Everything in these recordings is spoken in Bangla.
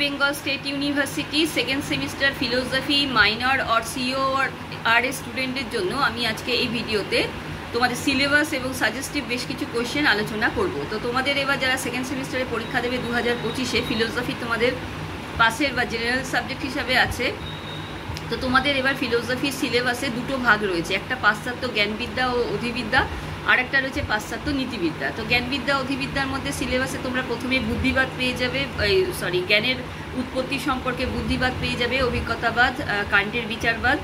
Bengal state university second semester philosophy minor আর সিও আর স্টুডেন্টদের জন্য আমি আজকে এই ভিডিওতে তোমাদের সিলেবাস এবং সাজেস্টিভ বেশ কিছু কোয়েশ্চেন আলোচনা করব। তো তোমাদের এবার যারা সেকেন্ড সেমিস্টারে পরীক্ষা দেবে 2025-এ ফিলোসফি তোমাদের পাসের বা জেনারেল সাবজেক্ট হিসাবে আছে। তো তোমাদের এবার ফিলোসফির সিলেবাসে দুটো ভাগ রয়েছে, একটা পাশ্চাত্য জ্ঞানবিদ্যা ও অধিবিদ্যা, আর একটা রয়েছে পাশ্চাত্য নীতিবিদ্যা। তো জ্ঞানবিদ্যা অধিবিদ্যার মধ্যে সিলেবাসে তোমরা প্রথমে বুদ্ধিবাদ পেয়ে যাবে, জ্ঞানের উৎপত্তি সম্পর্কে বুদ্ধিবাদ পেয়ে যাবে, অভিজ্ঞতাবাদ, কান্টের বিচারবাদ,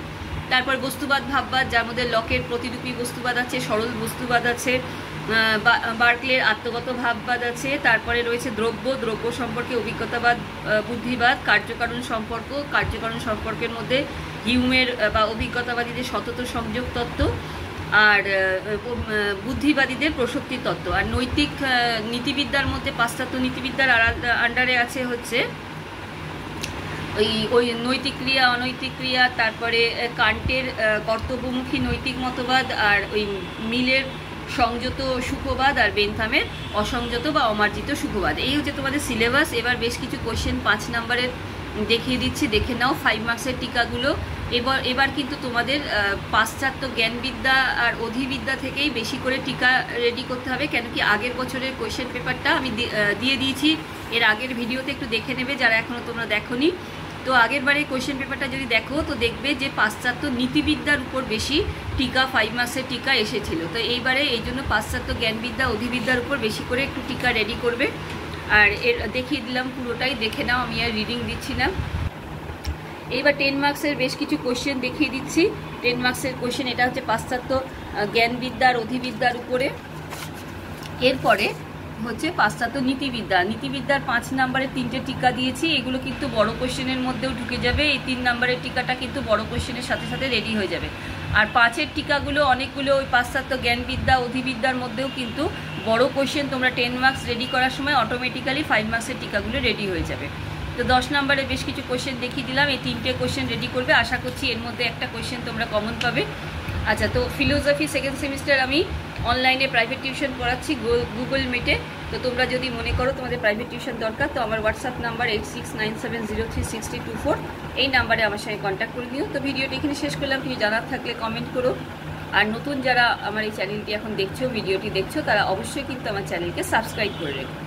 তারপর বস্তুবাদ ভাববাদ, যার মধ্যে লকের প্রতিরূপী বস্তুবাদ আছে, সরল বস্তুবাদ আছে, বার্কলের আত্মগত ভাববাদ আছে, তারপরে রয়েছে দ্রব্য সম্পর্কে অভিজ্ঞতাবাদ বুদ্ধিবাদ, কার্যকারণ সম্পর্কের মধ্যে হিউমের বা অভিজ্ঞতাবাদীদের সতত সংযোগ তত্ত্ব, আর বুদ্ধিবাদীদের প্রসক্তি তত্ত্ব। আর নৈতিক নীতিবিদ্যার মধ্যে পাশ্চাত্য নীতিবিদ্যার আন্ডারে আছে হচ্ছে ওই নৈতিক ক্রিয়া অনৈতিক ক্রিয়া, তারপরে কান্টের কর্তব্যমুখী নৈতিক মতবাদ, আর ওই মিলের সংযত সুখবাদ, আর বেনথামের অসংযত বা অমার্জিত সুখবাদ। এই হচ্ছে তোমাদের সিলেবাস। এবার বেশ কিছু কোশ্চেন 5 নম্বরের দেখিয়ে দিচ্ছি, দেখে নাও 5 মার্কসের টিকাগুলো। এবার কিন্তু তোমাদের পাশ্চাত্য জ্ঞানবিদ্যা আর অধিবিদ্যা থেকেই বেশি করে টিকা রেডি করতে হবে, কেন কি আগের বছরের কোয়েশ্চেন পেপারটা আমি দিয়ে দিয়েছি, এর আগের ভিডিওতে একটু দেখে নেবে যারা এখনও তোমরা দেখোনি। তো আগের বারে কোয়েশ্চেন পেপারটা যদি দেখো তো দেখবে যে পাশ্চাত্য নীতিবিদ্যার উপর বেশি টিকা 5 মার্কসের টিকা এসেছিল। তো এইবারে এই জন্য পাশ্চাত্য জ্ঞানবিদ্যা অধিবিদ্যার উপর বেশি করে একটু টিকা রেডি করবে। আর এর দেখিয়ে দিলাম, পুরোটাই দেখে নাও, আমি আর রিডিং দিচ্ছি না। এইবার 10 মার্কসের বেশ কিছু কোশ্চেন দেখিয়ে দিচ্ছি। 10 মার্কসের কোশ্চেন এটা হচ্ছে পাশ্চাত্য জ্ঞানবিদ্যার অধিবিদ্যার উপরে। এরপরে হচ্ছে পাশ্চাত্য নীতিবিদ্যার 5 নম্বরের 3টে টিকা দিয়েছি, এগুলো কিন্তু বড় কোশ্চেনের মধ্যেও ঢুকে যাবে। এই 3 নম্বরের টিকাটা কিন্তু বড় কোশ্চেনের সাথে সাথে রেডি হয়ে যাবে। আর 5-এর টিকাগুলো অনেকগুলো ওই পাশ্চাত্য জ্ঞানবিদ্যা অধিবিদ্যার মধ্যেও কিন্তু বড় কোশ্চেন তোমরা 10 মার্কস রেডি করার সময় অটোমেটিক্যালি 5 মার্কসের টিকাগুলো রেডি হয়ে যাবে। তো 10 নম্বরে বেশ কিছু কোশ্চেন দেখিয়ে দিলাম, এই 3টে কোশ্চেন রেডি করবে, আশা করছি এর মধ্যে একটা কোশ্চেন তোমরা কমন পাবে। আচ্ছা, তো ফিলোসফি সেকেন্ড সেমিস্টার আমি অনলাইনে প্রাইভেট টিউশন পড়াচ্ছি গুগল মিটে। তো তোমরা যদি মনে করো তোমাদের প্রাইভেট টিউশন দরকার, তো আমার হোয়াটসঅ্যাপ নাম্বার 8697036024, এই নাম্বারে আমার সঙ্গে কন্ট্যাক্ট করে নিও। তো ভিডিওটি এখানে শেষ করলাম, কিছু জানার থাকলে কমেন্ট করো। আর নতুন যারা আমার এই চ্যানেলটি এখন দেখছো, ভিডিওটি দেখছো, তারা অবশ্যই কিন্তু আমার চ্যানেলকে সাবস্ক্রাইব করে রেখো।